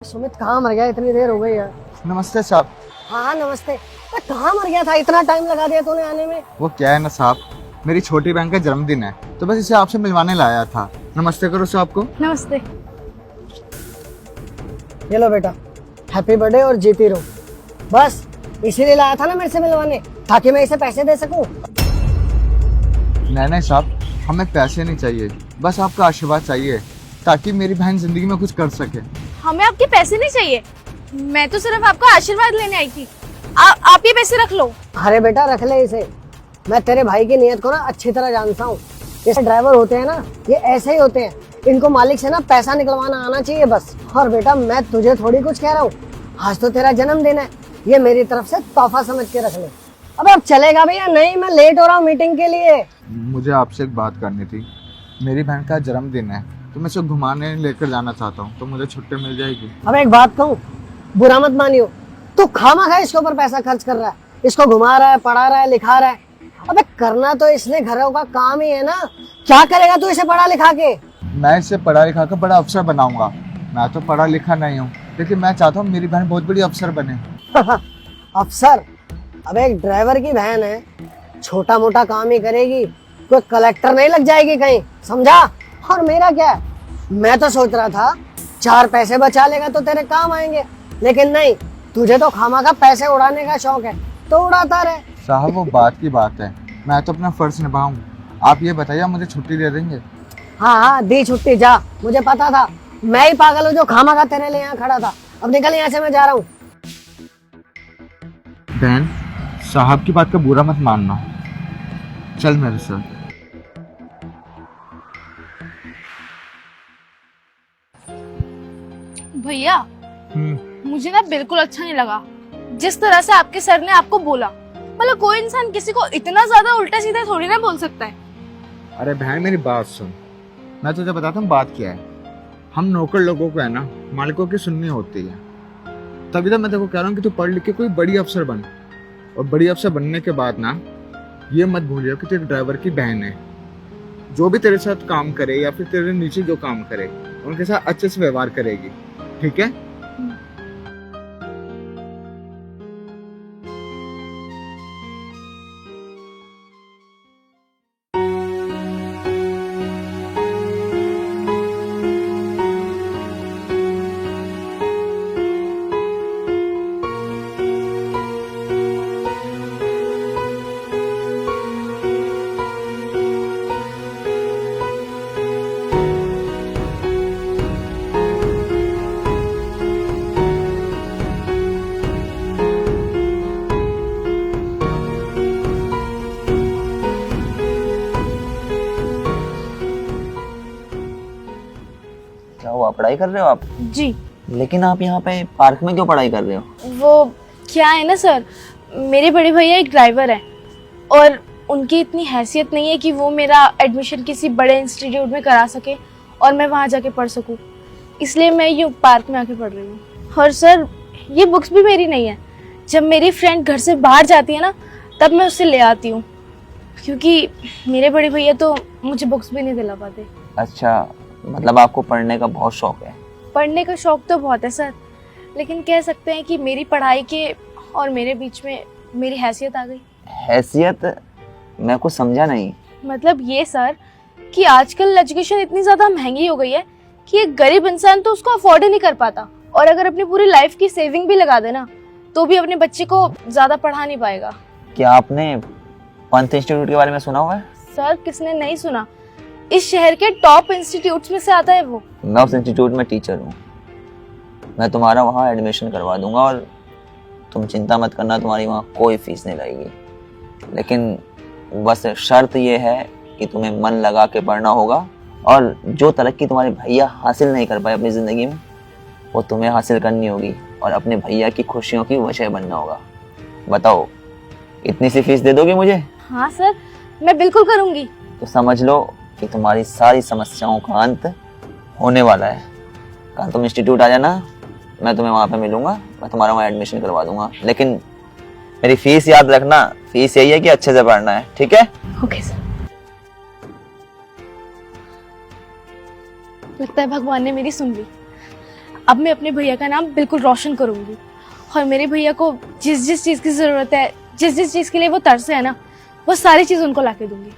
सुमित कहाँ मर गया? इतनी देर हो गई यार। नमस्ते साहब। हाँ नमस्ते। कहाँ मर गया था? इतना टाइम लगा दिया तूने आने में। वो क्या है ना साहब, मेरी छोटी बहन का जन्मदिन है तो बस इसे आपसे मिलवाने लाया था। नमस्ते करो साहब को। नमस्ते। ये लो बेटा, हैप्पी बर्थडे और जीती रहो। बस इसीलिए लाया था ना मेरे से मिलवाने, ताकि मैं इसे पैसे दे सकूं। नहीं साहब, हमें पैसे नहीं चाहिए, बस आपका आशीर्वाद चाहिए ताकि मेरी बहन जिंदगी में कुछ कर सके। हमें आपके पैसे नहीं चाहिए, मैं तो सिर्फ आपका आशीर्वाद लेने आई थी। आप ये पैसे रख लो। अरे बेटा रख ले इसे, मैं तेरे भाई की नीयत को ना अच्छी तरह जानता हूँ। जैसे ड्राइवर होते हैं ना, ये ऐसे ही होते हैं, इनको मालिक से ना पैसा निकलवाना आना चाहिए बस। और बेटा मैं तुझे थोड़ी कुछ कह रहा हूँ, आज तो तेरा जन्मदिन है, ये मेरी तरफ से तोहफा समझ के रख ले। अब चलेगा भी या नहीं? मैं लेट हो रहा हूँ मीटिंग के लिए। मुझे आपसे एक बात करनी थी। मेरी बहन का जन्मदिन है तो मैं इसे घुमाने लेकर जाना चाहता हूँ, तो मुझे छुट्टी मिल जाएगी? अब एक बात कहूँ, बुरा मत मानियो, तू खामखा इसके ऊपर पैसा खर्च कर रहा है, इसको घुमा रहा है, पढ़ा रहा है, लिखा रहा है। अबे करना तो इसने घरों का काम ही है ना। क्या करेगा तू इसे पढ़ा लिखा के? मैं इसे पढ़ा लिखा कर बड़ा अफसर बनाऊंगा। मैं तो पढ़ा लिखा नहीं हूँ, लेकिन मैं चाहता हूँ मेरी बहन बहुत बड़ी अफसर बने। अफसर? अब एक ड्राइवर की बहन है, छोटा मोटा काम ही करेगी, कोई कलेक्टर नहीं लग जाएगी कहीं, समझा? और मेरा क्या है, मैं तो सोच रहा था 4 पैसे बचा लेगा तो तेरे काम आएंगे, लेकिन नहीं, तुझे तो खामखा पैसे उड़ाने का शौक है, तो उड़ाता रहे। साहब वो बात की बात है, मैं तो अपना फर्ज निभाऊं। आप ये बताइए, मुझे छुट्टी दे देंगे? हाँ हाँ दी छुट्टी, जा। मुझे पता था, मैं ही पागल हूँ जो खामखा तेरे लिए यहाँ खड़ा था। अब निकल यहाँ से, मैं जा रहा हूँ। बहन, साहब की बात का बुरा मत मानना, चल मेरे साथ। भैया मुझे ना बिल्कुल अच्छा नहीं लगा जिस तरह से आपके सर ने आपको बोला। मतलब कोई इंसान किसी को इतना ज्यादा उल्टा सीधा थोड़ी ना बोल सकता है। अरे बहन मेरी बात सुन, मैं तुझे बताता हूँ बात क्या है। हम नौकर लोगों को है ना, मालिकों की सुननी होती है। तभी तो मैं तेरे को कह रहा हूँ कि तू पढ़ लिख के कोई बड़ी अफसर बन, और बड़ी अफसर बनने के बाद ना ये मत भूलियो कि तेरे ड्राइवर की बहन है। जो भी तेरे साथ काम करे या फिर तेरे नीचे जो काम करे, उनके साथ अच्छे से व्यवहार करेगी, ठीक है? क्या हुआ, पढ़ाई कर रहे हो आप? जी। लेकिन आप यहाँ पे पार्क में क्यों पढ़ाई कर रहे हो? वो क्या है ना सर, मेरे बड़े भैया एक ड्राइवर है और उनकी इतनी हैसियत नहीं है कि वो मेरा एडमिशन किसी बड़े इंस्टीट्यूट में करा सके और मैं वहाँ जाके पढ़ सकूँ। इसलिए मैं यूँ पार्क में आके पढ़ रही हूँ। और सर ये बुक्स भी मेरी नहीं है, जब मेरी फ्रेंड घर से बाहर जाती है ना तब मैं उससे ले आती हूँ, क्योंकि मेरे बड़े भैया तो मुझे बुक्स भी नहीं दिला पाते। अच्छा, मतलब आपको पढ़ने का बहुत शौक है? पढ़ने का शौक तो बहुत है सर, लेकिन कह सकते हैं कि मेरी पढ़ाई के और मेरे बीच में मेरी हैसियत आ गई। हैसियत? मैं कुछ समझा नहीं। मतलब ये सर कि आजकल एजुकेशन इतनी ज़्यादा महंगी हो गई है कि एक गरीब इंसान तो उसको अफोर्ड ही नहीं कर पाता, और अगर अपनी पूरी लाइफ की सेविंग भी लगा देना तो भी अपने बच्चे को ज़्यादा पढ़ा नहीं पाएगा। क्या आपने पंत इंस्टीट्यूट के बारे में सुना हुआ है? सर किसने नहीं सुना, इस शहर के टॉप इंस्टीट्यूट्स में से आता है वो। मैं उस इंस्टीट्यूट में टीचर हूँ, मैं तुम्हारा वहाँ एडमिशन करवा दूंगा और तुम चिंता मत करना, तुम्हारी वहाँ कोई फीस नहीं लगेगी। लेकिन बस शर्त ये है कि तुम्हें मन लगा के पढ़ना होगा, और जो तरक्की तुम्हारे भैया हासिल नहीं कर पाए अपनी ज़िंदगी में वो तुम्हें हासिल करनी होगी, और अपने भैया की खुशियों की वजह बनना होगा। बताओ, इतनी सी फीस दे दोगे मुझे? हाँ सर, मैं बिल्कुल करूँगी। तो समझ लो कि तुम्हारी सारी समस्याओं का अंत होने वाला है। कल तुम इंस्टीट्यूट आ जाना, मैं तुम्हें वहाँ पे मिलूंगा, मैं तुम्हारा वहाँ एडमिशन करवा दूंगा। लेकिन मेरी फीस याद रखना, फीस यही है कि अच्छे से पढ़ना है, ठीक है? Okay sir. लगता है भगवान ने मेरी सुन ली। अब मैं अपने भैया का नाम बिल्कुल रोशन करूंगी और मेरे भैया को जिस जिस चीज़ की ज़रूरत है, जिस जिस चीज़ के लिए वो तरसे है ना, वो सारी चीज़ उनको ला के दूंगी।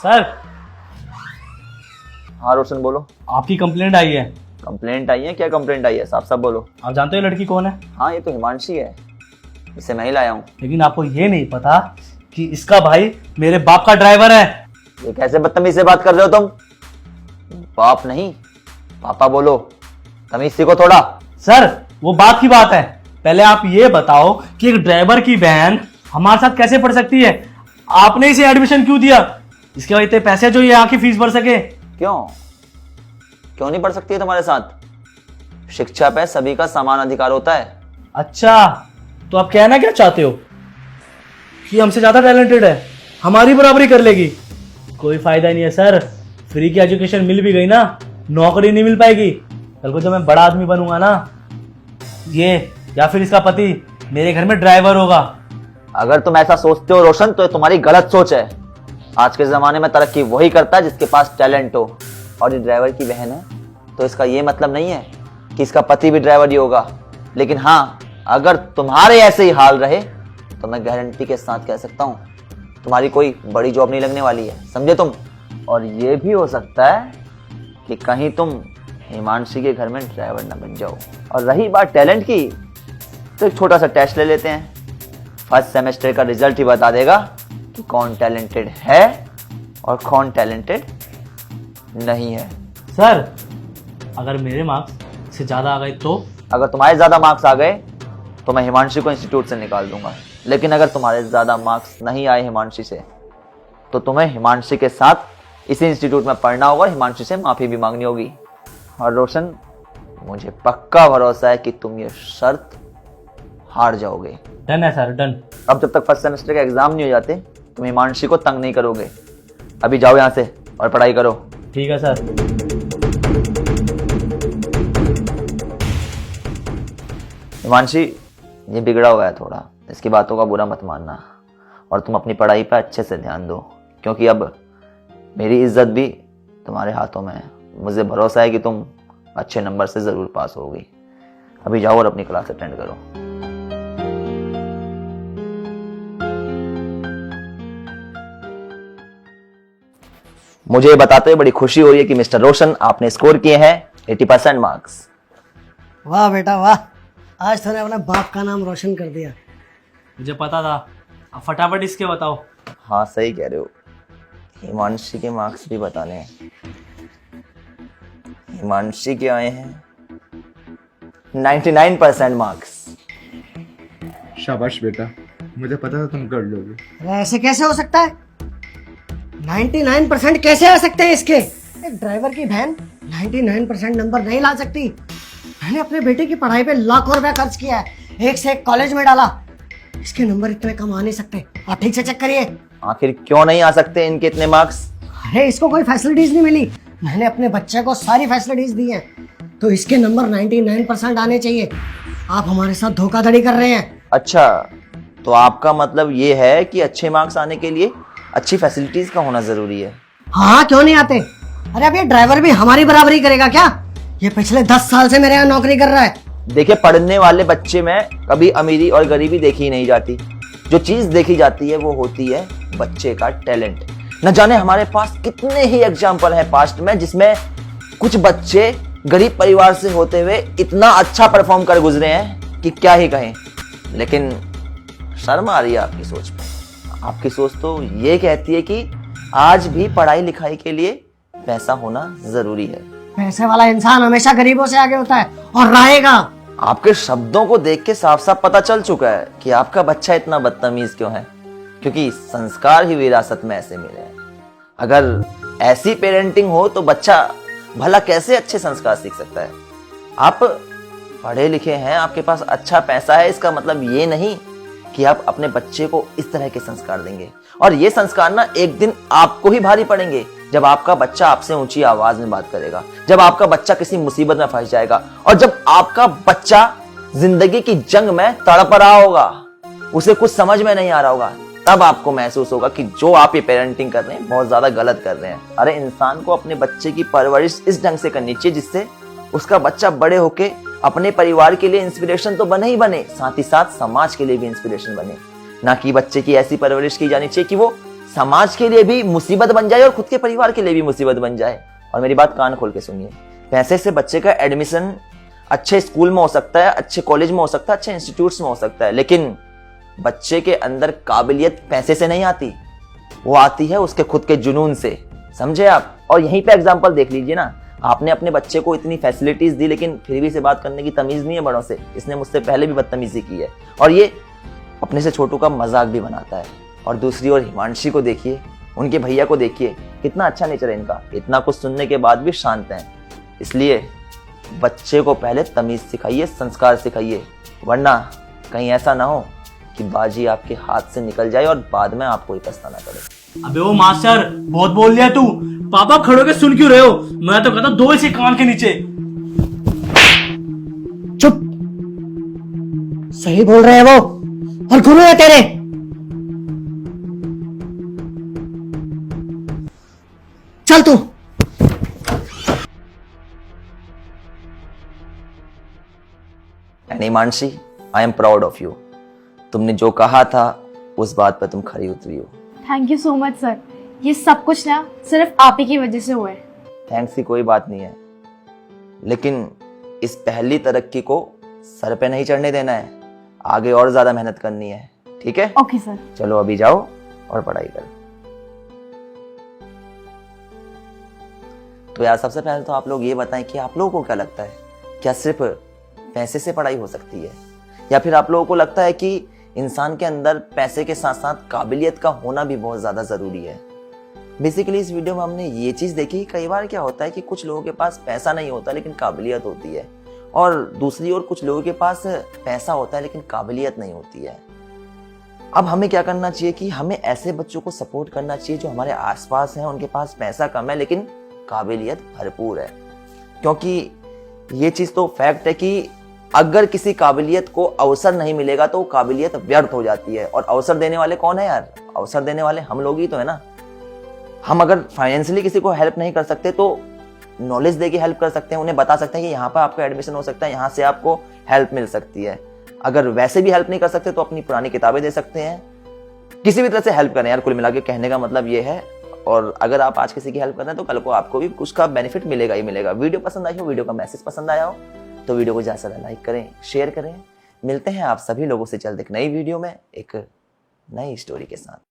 सर, हाँ रोशन बोलो। आपकी कंप्लेंट आई है। कंप्लेंट आई है? क्या कंप्लेंट आई है? साफ साफ बोलो। आप जानते हो ये लड़की कौन है? हाँ ये तो हिमांशी है, इसे मैं ही लाया हूँ। लेकिन आपको ये नहीं पता कि इसका भाई मेरे बाप का ड्राइवर है। ये कैसे बदतमीज से बात कर रहे हो तुम? बाप नहीं पापा बोलो, तमीज सीखो थोड़ा। सर, वो बात की बात है, पहले आप ये बताओ कि एक ड्राइवर की बहन हमारे साथ कैसे पढ़ सकती है? आपने इसे एडमिशन क्यों दिया? इसके बाद इतने पैसे जो ये यहाँ की फीस भर सके। क्यों नहीं पढ़ सकती है तुम्हारे साथ? शिक्षा पे सभी का समान अधिकार होता है। अच्छा, तो आप कहना क्या चाहते हो कि हमसे ज्यादा टैलेंटेड है, हमारी बराबरी कर लेगी? कोई फायदा नहीं है सर, फ्री की एजुकेशन मिल भी गई ना, नौकरी नहीं मिल पाएगी। कल को जब मैं बड़ा आदमी बनूंगा ना, ये या फिर इसका पति मेरे घर में ड्राइवर होगा। अगर तुम ऐसा सोचते हो रोशन, तो तुम्हारी गलत सोच है। आज के जमाने में तरक्की वही करता है जिसके पास टैलेंट हो। और ये ड्राइवर की बहन है तो इसका ये मतलब नहीं है कि इसका पति भी ड्राइवर ही होगा। लेकिन हाँ, अगर तुम्हारे ऐसे ही हाल रहे तो मैं गारंटी के साथ कह सकता हूँ तुम्हारी कोई बड़ी जॉब नहीं लगने वाली है, समझे तुम? और ये भी हो सकता है कि कहीं तुम हिमांशी के घर में ड्राइवर ना बन जाओ। और रही बात टैलेंट की, तो एक छोटा सा टेस्ट ले लेते हैं। फर्स्ट सेमेस्टर का रिजल्ट ही बता देगा कि कौन टैलेंटेड है और कौन टैलेंटेड नहीं है। सर, अगर मेरे मार्क्स से ज्यादा आ गए तो? अगर तुम्हारे ज्यादा मार्क्स आ गए तो मैं हिमांशी को इंस्टीट्यूट से निकाल दूंगा। लेकिन अगर तुम्हारे ज्यादा मार्क्स नहीं आए हिमांशी से, तो तुम्हें हिमांशी के साथ इसी इंस्टीट्यूट में पढ़ना होगा और हिमांशी से माफी भी मांगनी होगी। और रोशन, मुझे पक्का भरोसा है कि तुम ये शर्त हार जाओगे। डन है सर, डन। अब जब तक फर्स्ट सेमेस्टर के एग्जाम नहीं हो जाते, तुम हिमांशी को तंग नहीं करोगे। अभी जाओ यहाँ से और पढ़ाई करो। ठीक है सर। हिमांशी, ये बिगड़ा हुआ है थोड़ा, इसकी बातों का बुरा मत मानना। और तुम अपनी पढ़ाई पर अच्छे से ध्यान दो, क्योंकि अब मेरी इज्जत भी तुम्हारे हाथों में है। मुझे भरोसा है कि तुम अच्छे नंबर से जरूर पास होगी। अभी जाओ और अपनी क्लास अटेंड करो। मुझे बताते हुए बड़ी खुशी हो रही है कि मिस्टर रोशन, आपने स्कोर किए हैं 80% मार्क्स। वाह बेटा वाह, आज तूने अपने बाप का नाम रोशन कर दिया। मुझे पता था। अब फटाफट इसके बताओ। हाँ सही कह रहे हो, हिमांशी के मार्क्स भी बताने हैं। हिमांशी के आए हैं 99% मार्क्स। शाबाश बेटा, मुझे पता था तुम कर लोगे। अरे ऐसे कैसे हो सकता है? 99% कैसे आ सकते हैं इसके? एक ड्राइवर की बहन 99% नंबर नहीं ला सकती। मैंने अपने बेटे की पढ़ाई पे लाखों रुपया खर्च किया है, एक से एक कॉलेज में डाला। इसके नंबर इतने कम आ नहीं सकते। आप ठीक से चेक करिए। आखिर क्यों नहीं आ सकते इनके इतने मार्क्स? अरे इसको कोई फैसिलिटीज नहीं मिली, मैंने अपने बच्चे को सारी फैसिलिटीज दी हैं, तो इसके नंबर 99% आने चाहिए। आप हमारे साथ धोखाधड़ी कर रहे हैं। अच्छा, तो आपका मतलब ये है कि अच्छे मार्क्स आने के लिए अच्छी फैसिलिटीज का होना जरूरी है? हाँ, क्यों नहीं आते? अरे अब ये ड्राइवर भी हमारी बराबरी करेगा क्या? ये पिछले 10 साल से मेरे यहाँ नौकरी कर रहा है। देखिए, पढ़ने वाले बच्चे में कभी अमीरी और गरीबी देखी ही नहीं जाती। जो चीज देखी जाती है वो होती है बच्चे का टैलेंट। न जाने हमारे पास कितने ही एग्जाम्पल हैं पास्ट में, जिसमें कुछ बच्चे गरीब परिवार से होते हुए इतना अच्छा परफॉर्म कर गुजरे हैं कि क्या ही कहें। लेकिन शर्म आ रही है आपकी सोच पे। आपकी सोच तो ये कहती है कि आज भी पढ़ाई लिखाई के लिए पैसा होना जरूरी है। पैसे वाला इंसान हमेशा गरीबों से आगे होता है और रहेगा। आपके शब्दों को देख के साफ साफ पता चल चुका है कि आपका बच्चा इतना बदतमीज क्यों है, क्योंकि संस्कार ही विरासत में ऐसे मिले हैं। अगर ऐसी पेरेंटिंग हो तो बच्चा भला कैसे अच्छे संस्कार सीख सकता है? आप पढ़े लिखे हैं, आपके पास अच्छा पैसा है, इसका मतलब ये नहीं कि आप अपने बच्चे को इस तरह के संस्कार देंगे। और ये संस्कार ना एक दिन आपको ही भारी पड़ेंगे, जब आपका बच्चा आपसे ऊंची आवाज में बात करेगा, जब आपका बच्चा किसी मुसीबत में फंस जाएगा, और जब आपका बच्चा जिंदगी की जंग में तड़प रहा होगा, उसे कुछ समझ में नहीं आ रहा होगा, तब आपको महसूस होगा कि जो आप ये पेरेंटिंग कर रहे हैं बहुत ज्यादा गलत कर रहे हैं। अरे इंसान को अपने बच्चे की परवरिश इस ढंग से करनी चाहिए जिससे उसका बच्चा बड़े होके अपने परिवार के लिए इंस्पिरेशन तो बने ही बने, साथ ही साथ समाज के लिए भी इंस्पिरेशन बने। ना कि बच्चे की ऐसी परवरिश की जानी चाहिए कि वो समाज के लिए भी मुसीबत बन जाए और खुद के परिवार के लिए भी मुसीबत बन जाए। और मेरी बात कान खोल के सुनिए, पैसे से बच्चे का एडमिशन अच्छे स्कूल में हो सकता है, अच्छे कॉलेज में हो सकता है, अच्छे इंस्टीट्यूट्स में हो सकता है, लेकिन बच्चे के अंदर काबिलियत पैसे से नहीं आती, वो आती है उसके खुद के जुनून से। समझे आप? और यहीं पे एग्जांपल देख लीजिए ना, आपने अपने बच्चे को इतनी फैसिलिटीज दी लेकिन फिर भी इसे बात करने की तमीज नहीं है बड़ों से। इसने मुझसे पहले भी बदतमीजी की है और ये अपने से छोटों का मजाक भी बनाता है। और दूसरी ओर हिमांशी को देखिए, उनके भैया को देखिए, कितना अच्छा नेचर है इनका, इतना कुछ सुनने के बाद भी शांत हैं। इसलिए बच्चे को पहले तमीज सिखाइए, संस्कार सिखाइए, वरना कहीं ऐसा ना हो कि बाजी आपके हाथ से निकल जाए और बाद में आपको ही पछताना पड़े। अबे वो मास्टर, बहुत बोल लिया तू। पापा खड़े होके सुन क्यों रहे हो? मैं तो कहता दो इसे कान के नीचे। चुप, सही बोल रहे हैं वो, और गुरु है तेरे। चल तू। And Himanshi, I am proud of you. तुमने जो कहा था उस बात पर तुम खरी उतरी हो। Thank you so much sir, ये सब कुछ ना सिर्फ आप ही की वजह से हुआ है। थैंक्स की कोई बात नहीं है, लेकिन इस पहली तरक्की को सर पे नहीं चढ़ने देना है, आगे और ज्यादा मेहनत करनी है। ठीक है? Okay sir. चलो अभी जाओ और पढ़ाई करो। तो यार सबसे पहले तो आप लोग ये बताएं कि आप लोगों को क्या लगता है, क्या सिर्फ पैसे से पढ़ाई हो सकती है, या फिर आप लोगों को लगता है कि इंसान के अंदर पैसे के साथ साथ काबिलियत का होना भी बहुत ज्यादा जरूरी है। बेसिकली इस वीडियो में हमने ये चीज देखी, कई बार क्या होता है कि कुछ लोगों के पास पैसा नहीं होता लेकिन काबिलियत होती है, और दूसरी ओर कुछ लोगों के पास पैसा होता है लेकिन काबिलियत नहीं होती है। अब हमें क्या करना चाहिए कि हमें ऐसे बच्चों को सपोर्ट करना चाहिए जो हमारे आसपास हैं, उनके पास पैसा कम है लेकिन काबिलियत भरपूर है। क्योंकि ये चीज तो फैक्ट है कि अगर किसी काबिलियत को अवसर नहीं मिलेगा तो काबिलियत व्यर्थ हो जाती है। और अवसर देने वाले कौन है यार? अवसर देने वाले हम लोग ही तो है ना। हम अगर फाइनेंशियली किसी को हेल्प नहीं कर सकते तो नॉलेज दे के हेल्प कर सकते हैं, उन्हें बता सकते हैं कि यहाँ पर आपका एडमिशन हो सकता है, यहाँ से आपको हेल्प मिल सकती है। अगर वैसे भी हेल्प नहीं कर सकते तो अपनी पुरानी किताबें दे सकते हैं, किसी भी तरह से हेल्प करें यार। कुल मिला के कहने का मतलब ये है। और अगर आप आज किसी की हेल्प कर रहे हैं तो कल को आपको भी कुछ का बेनिफिट मिलेगा ही मिलेगा। वीडियो पसंद आई हो, वीडियो का मैसेज पसंद आया हो तो वीडियो को ज्यादा से ज्यादा लाइक करें, शेयर करें। मिलते हैं आप सभी लोगों से जल्द एक नई वीडियो में एक नई स्टोरी के साथ।